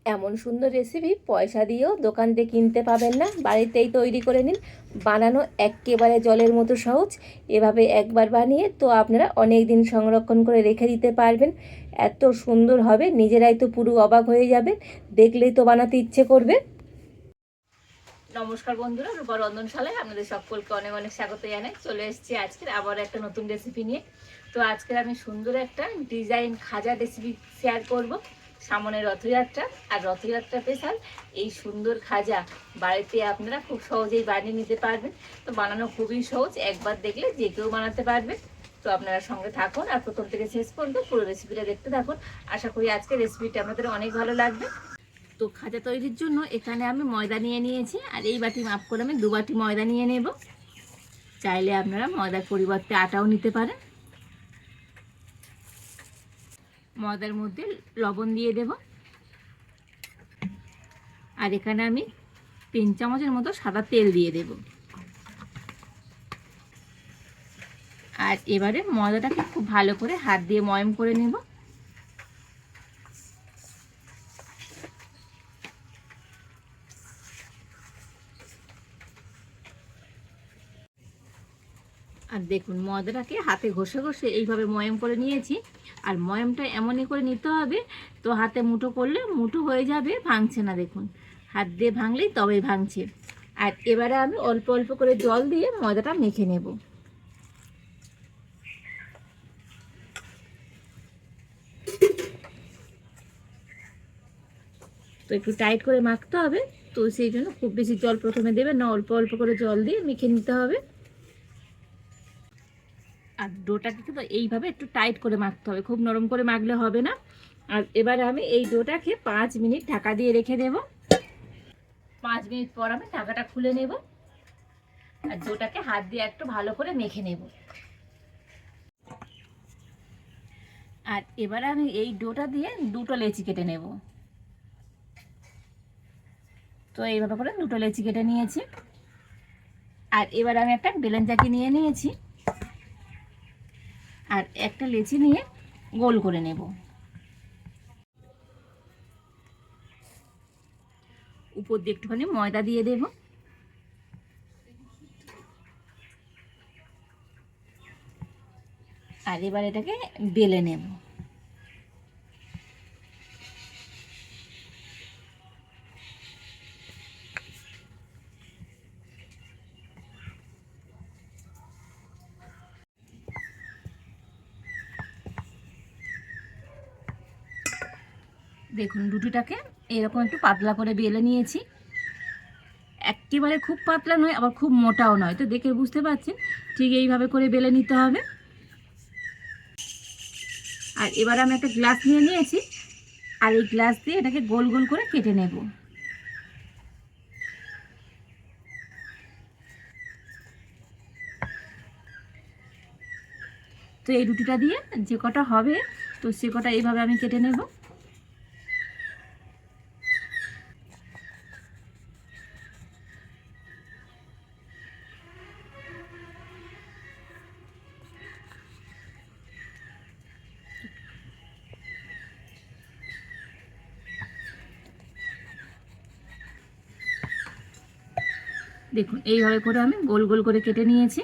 এমন সুন্দর রেসিপি পয়সা দিয়েও দোকান থেকে কিনতে পাবেন না, বাড়িতেই তৈরি করে নিন। বানানো একেবারে জলের মতো সহজ। এভাবে একবার বানিয়ে তো আপনারা অনেক দিন সংরক্ষণ করে রেখে দিতে পারবেন। এত সুন্দর হবে, নিজেরাই তো পুরো অবাক হয়ে যাবেন, দেখলেই তো বানাতে ইচ্ছে করবে। নমস্কার বন্ধুরা, রূপা রন্ধনশালায় আপনাদের সকলকে অনেক অনেক স্বাগত জানাই। চলে এসেছি আজকের আবার একটা নতুন রেসিপি নিয়ে। তো আজকের আমি সুন্দর একটা ডিজাইন খাজা রেসিপি শেয়ার করব। সামনে রথযাত্রা, আর রথযাত্রা স্পেশাল এই সুন্দর খাজা বাড়িতে আপনারা খুব সহজেই বানিয়ে নিতে পারবেন। তো বানানো খুবই সহজ, একবার দেখলে যে কেউ বানাতে পারবে। তো আপনারা সঙ্গে থাকুন আর প্রথম থেকে শেষ পর্যন্ত পুরো রেসিপিটা দেখতে থাকুন। আশা করি আজকের রেসিপিটা আপনাদের অনেক ভালো লাগবে। তো খাজা তৈরির জন্য এখানে আমি ময়দা নিয়ে নিয়েছি, আর এই বাটি মাপ করে আমি 2 বাটি ময়দা নিয়ে নেব। চাইলে আপনারা ময়দার পরিবর্তে আটাও নিতে পারেন। ময়দার মধ্যে লবণ দিয়ে দেব, আর এখানে আমি 3 চামচের মতো সাদা তেল দিয়ে দেব। আর এবারে ময়দাটাকে খুব ভালো করে হাত দিয়ে ময়ম করে নেব। আর দেখুন ময়দাটাকে হাতে ঘষে ঘষে এইভাবে ময়ম করে নিয়েছি। আর ময়মটা এমনই করে নিতে হবে, তো হাতে মুঠো করলে মুঠো হয়ে যাবে, ভাঙছে না। দেখুন হাত দিয়ে ভাঙলেই তবেই ভাঙছে। আর এবারে আমি অল্প অল্প করে জল দিয়ে ময়দাটা মেখে নেব। তো একটু টাইট করে মাখতে হবে, তো সেই জন্য খুব বেশি জল প্রথমে দেবেন না, অল্প অল্প করে জল দিয়ে মেখে নিতে হবে। আর ডোটাকে কিন্তু এইভাবে একটু টাইট করে মাখতে হবে, খুব নরম করে মাখলে হবে না। আর এবারে আমি এই ডোটাকে 5 মিনিট ঢাকা দিয়ে রেখে দেব। 5 মিনিট পর আমি ঢাকাটা খুলে নেব, আর ডোটাকে হাত দিয়ে একটু ভালো করে মেখে নেব। আর এবারে আমি এই ডোটা দিয়ে 2টো লেচি কেটে নেব। তো এইভাবে করে 2টো লেচি কেটে নিয়েছি। আর এবার আমি একটা বেলুন চাকি নিয়ে নিয়েছি, আর একটা লেচি নিয়ে গোল করে নেব। উপর দিয়ে একটুখানি ময়দা দিয়ে দেব। আর এবার এটাকে বেলে নেব। দেখুন রুটিটাকে এরকম একটু পাতলা করে বেলে নিয়েছি। একেবারে খুব পাতলা নয়, আবার খুব মোটাও নয়, তো দেখে বুঝতে পারছেন ঠিক এইভাবে করে বেলে নিতে হবে। আর এবার আমি একটা গ্লাস নিয়ে নিয়েছি, আর এই গ্লাস দিয়ে এটাকে গোল গোল করে কেটে নেব। তো এই রুটিটা দিয়ে যে কটা হবে, তো সে কটা এইভাবে আমি কেটে নেব। দেখুন এইভাবে করে আমি গোল গোল করে কেটে নিয়েছি।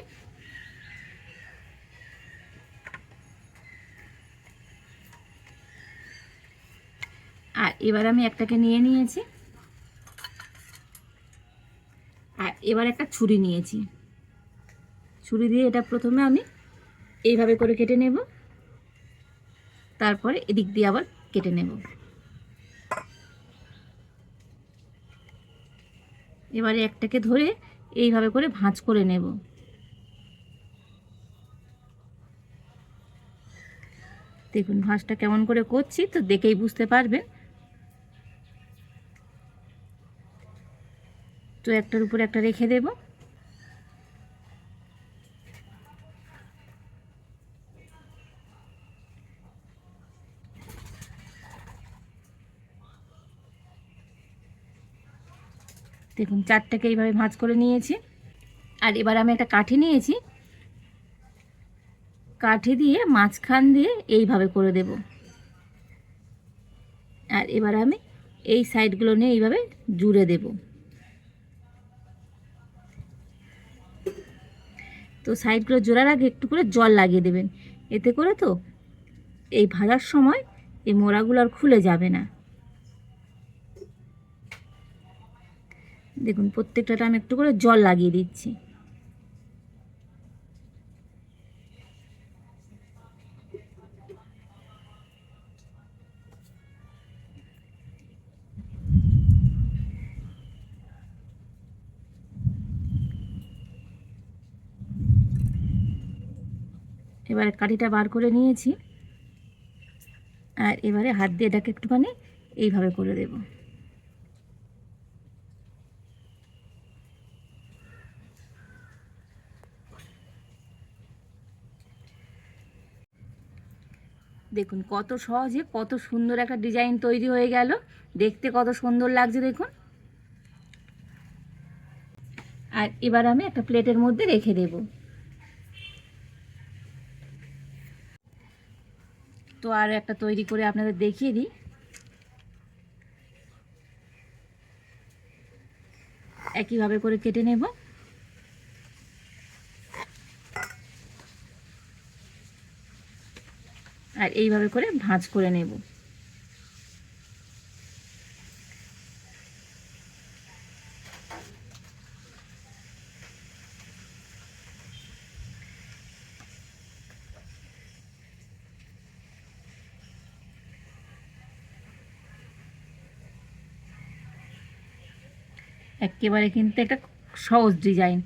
আর এবার আমি একটাকে নিয়ে নিয়েছি, আর এবার একটা ছুরি নিয়েছি। ছুরি দিয়ে এটা প্রথমে আমি এইভাবে করে কেটে নেব, তারপরে এদিক দিয়ে আবার কেটে নেব। এবারে একটাকে ধরে এইভাবে করে ভাঁজ করে নেব। দেখুন ভাঁজটা কেমন করে করছি, তো দেখেই বুঝতে পারবেন। তো একটার উপর একটা রেখে দেব। দেখুন 4টাকে এইভাবে ভাঁজ করে নিয়েছি। আর এবার আমি একটা কাঠি নিয়েছি, কাঠি দিয়ে মাঝখান দিয়ে এইভাবে করে দেব। আর এবার আমি এই সাইডগুলো নিয়ে এইভাবে জুড়ে দেব। তো সাইডগুলো জোড়ার আগে একটু করে জল লাগিয়ে দেবেন, এতে করে তো এই ভাজার সময় এই মোড়াগুলো আর খুলে যাবে না। দেখুন প্রত্যেকটাতে আমি একটু করে জল লাগিয়ে দিচ্ছি। এবারে কাঠিটা বার করে নিয়েছি, আর এবারে হাত দিয়ে এটাকে একটুখানি এইভাবে করে দেব। দেখুন কত সহজে কত সুন্দর একটা ডিজাইন তৈরি হয়ে গেল, দেখতে কত সুন্দর লাগছে দেখুন। আর এবার আমি একটা প্লেটের মধ্যে রেখে দেব। তো আর একটা তৈরি করে আপনাদের দেখিয়ে দিই। একইভাবে করে কেটে নেব। আর এইভাবে করে ভাঁজ করে নেব। একেবারে কিন্তু একটা সহজ ডিজাইন,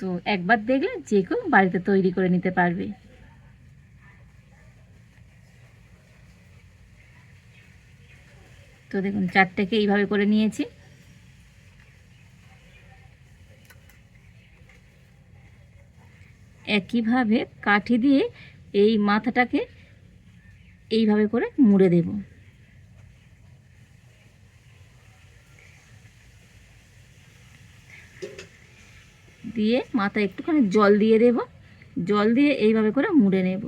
তো একবার দেখলে যে কেউ বাড়িতে তৈরি করে নিতে পারবে। তো দেখুন চারটাকে এইভাবে করে নিয়েছি। একইভাবে কাঠি দিয়ে এই মাথাটাকে এইভাবে করে মুড়ে দেব। দিয়ে মাথায় একটুখানি জল দিয়ে দেব, জল দিয়ে এইভাবে করে মুড়ে নেব।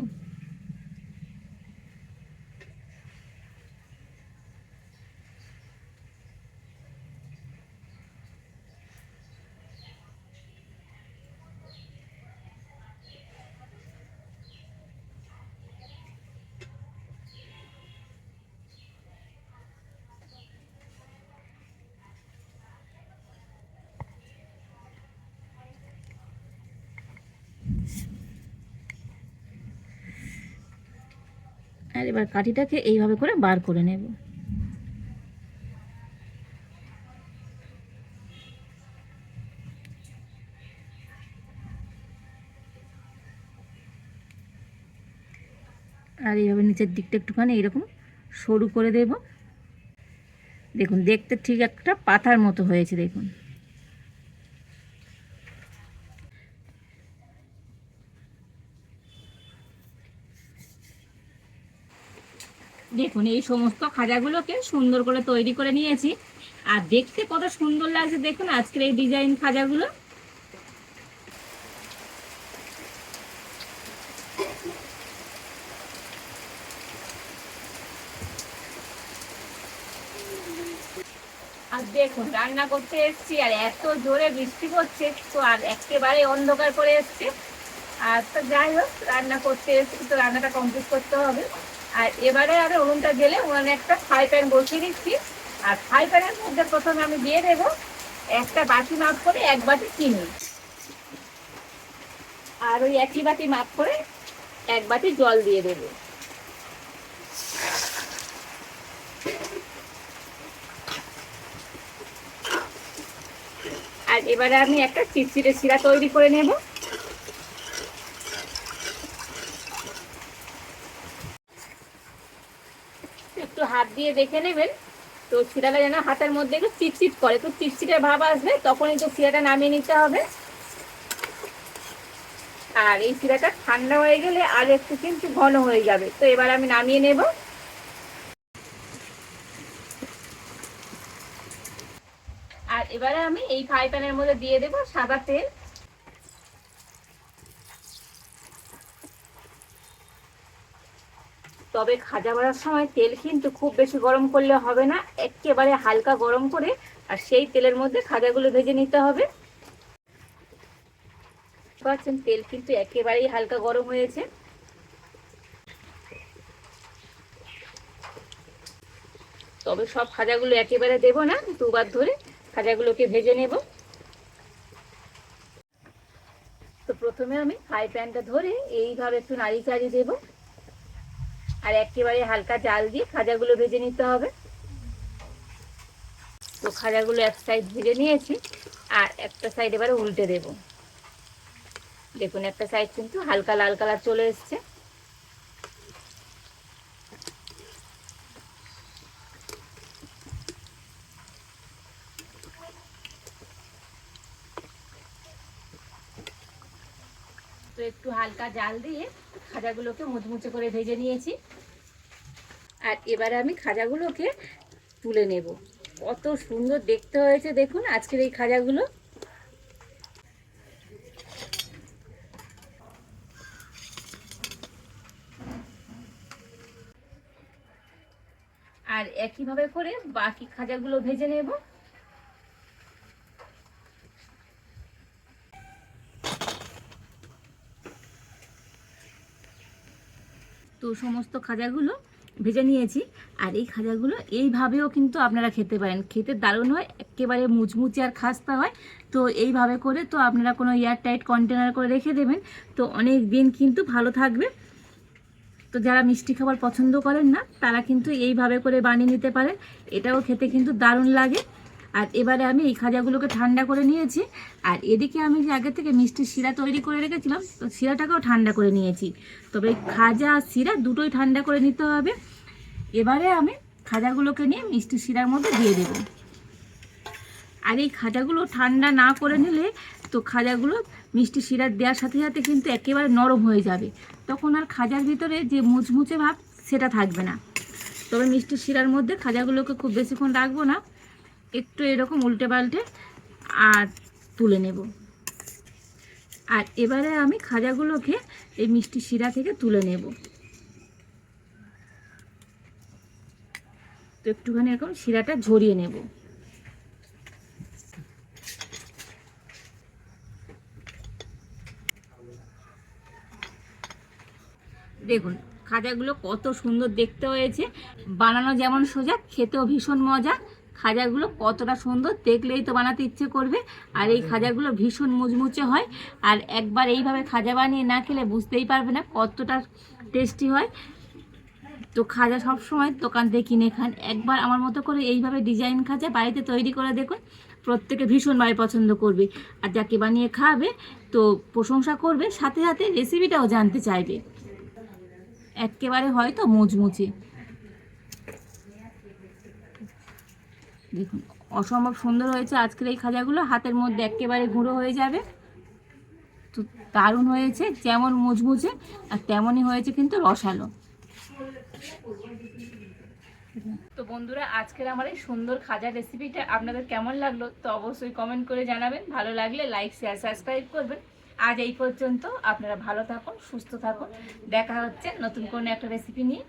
আর এবার কাঠিটাকে এইভাবে করে বার করে নেব। আর এইভাবে নিচের দিকটা একটুখানি এরকম সরু করে দেব। দেখুন দেখতে ঠিক একটা পাতার মতো হয়েছে দেখুন। দেখুন এই সমস্ত খাজাগুলোকে সুন্দর করে তৈরি করে নিয়েছি, আর দেখতে কত সুন্দর লাগছে দেখুন আজকের এই ডিজাইন খাজাগুলো। আর দেখুন রান্না করতে এসেছি আর এত জোরে বৃষ্টি পড়ছে, তো আর একেবারে অন্ধকার করে এসছে। আর তো যাই হোক রান্না করতে এসেছি, তো রান্নাটা কমপ্লিট করতে হবে। আর এবারে আমি উনুনটা গেলে উনানে একটা ফ্রাই প্যান বসিয়ে দিচ্ছি। আর ফ্রাই প্যানের মধ্যে প্রথমে আমি দিয়ে দেবো একটা বাটি মাপ করে 1 বাটি চিনি, আর ওই একই বাটি মাপ করে 1 বাটি জল দিয়ে দেবো। আর এবারে আমি একটা চিটচিটে শিরা তৈরি করে নেব। একটু হাত দিয়ে দেখে নেবেন, তো শিরাটা যেন হাতের মধ্যে একটু চিটচিট করে, তো চিটচিটে ভাব আসবে তখনই তো শিরাটা নামিয়ে নিতে হবে। আর এই শিরাটা ঠান্ডা হয়ে গেলে আর একটু কিন্তু ঘন হয়ে যাবে। তো এবার আমি নামিয়ে নেব। আর এবারে আমি এই ফ্রাই প্যানের মধ্যে দিয়ে দেব সাদা তেল। তো তবে খাজা ভাজার সময় তেল কিন্তু খুব বেশি গরম করলে হবে না, একেবারে হালকা গরম করে আর সেই তেলের মধ্যে খাজাগুলো ভেজে নিতে হবে। পাচ্ছেন তেল কিন্তু একেবারেই হালকা গরম হয়েছে। তবে সব খাজাগুলো একেবারে দেবো না, দুবার ধরে খাজাগুলোকে ভেজে নেব। তো প্রথমে আমি ফ্রাই প্যানটা ধরে এইভাবে একটু নাড়ি চাড়িয়ে দেবো আর একেবারে হালকা জাল দিয়ে খাজাগুলো ভেজে নিতে হবে। তো খাজাগুলো এক সাইড ভেজে নিয়েছি আর একটা সাইড এবারে উল্টে দেব। দেখুন একটা সাইড কিন্তু হালকা লাল কালার চলে এসছে। তো একটু হালকা জাল দিয়ে খাজাগুলোকে মুচমুচে করে ভেজে নিয়েছি আর এবারে আমি খাজাগুলোকে তুলে নেব। কত সুন্দর দেখতে হয়েছে দেখুন আজকের এই খাজাগুলো। আর একইভাবে করে বাকি খাজাগুলো ভেজে নেব। তো সমস্ত খাজাগুলো ভেজে নিয়েছি আর এই খাজাগুলো এইভাবেও কিন্তু আপনারা খেতে পারেন, খেতে দারুণ হয়, একেবারে মুচমুচে আর খাস্তা হয়। তো এইভাবে করে তো আপনারা কোনো এয়ার টাইট কন্টেনার করে রেখে দেবেন, তো অনেক দিন কিন্তু ভালো থাকবে। তো যারা মিষ্টি খাবার পছন্দ করেন না তারা কিন্তু এইভাবে করে বানিয়ে নিতে পারেন, এটাও খেতে কিন্তু দারুণ লাগে। আর এবারে আমি এই খাজাগুলোকে ঠান্ডা করে নিয়েছি আর এদিকে আমি যে আগে থেকে মিষ্টির শিরা তৈরি করে রেখেছিলাম তো শিরাটাকেও ঠান্ডা করে নিয়েছি। তবে খাজা আর শিরা দুটোই ঠান্ডা করে নিতে হবে। এবারে আমি খাজাগুলোকে নিয়ে মিষ্টির শিরার মধ্যে দিয়ে দেব। আর এই খাজাগুলো ঠান্ডা না করে নিলে তো খাজাগুলো মিষ্টি শিরা দেওয়ার সাথে সাথে কিন্তু একেবারে নরম হয়ে যাবে, তখন আর খাজার ভিতরে যে মুচমুচে ভাব সেটা থাকবে না। তবে মিষ্টি শিরার মধ্যে খাজাগুলোকে খুব বেশিক্ষণ রাখবো না, একটু এরকম উল্টে পাল্টে আর তুলে নেব। আর এবারে আমি খাজাগুলোকে এই মিষ্টি শিরা থেকে তুলে নেব। তো একটুখানি এরকম শিরাটা ঝরিয়ে নেব। দেখুন খাজাগুলো কত সুন্দর দেখতে হয়েছে, বানানো যেমন সোজা খেতেও ভীষণ মজা। খাজাগুলো কতটা সুন্দর দেখলেই তো বানাতে ইচ্ছে করবে। আর এই খাজাগুলো ভীষণ মুচমুচে হয় আর একবার এইভাবে খাজা বানিয়ে না খেলে বুঝতেই পারবে না কতটা টেস্টি হয়। তো খাজা সবসময় দোকান থেকে কিনে খান, একবার আমার মতো করে এইভাবে ডিজাইন খাজা বাড়িতে তৈরি করে দেখুন, প্রত্যেকে ভীষণভাবে পছন্দ করবে। আর যাকে বানিয়ে খাবে তো প্রশংসা করবে, সাথে সাথে রেসিপিটাও জানতে চাইবে। একেবারে হয়তো মুচমুচে দেখুন অসম্ভব সুন্দর হয়েছে আজকের এই খাজাগুলো, হাতের মধ্যে একেবারে গুঁড়ো হয়ে যাবে। তো দারুণ হয়েছে, যেমন মুচমুচে আর তেমনই হয়েছে কিন্তু রসালো। তো বন্ধুরা আজকের আমার এই সুন্দর খাজা রেসিপিটা আপনাদের কেমন লাগলো তো অবশ্যই কমেন্ট করে জানাবেন, ভালো লাগলে লাইক শেয়ার সাবস্ক্রাইব করবেন। আজ এই পর্যন্ত, আপনারা ভালো থাকুন, সুস্থ থাকুন, দেখা হচ্ছে নতুন কোনো একটা রেসিপি নিয়ে।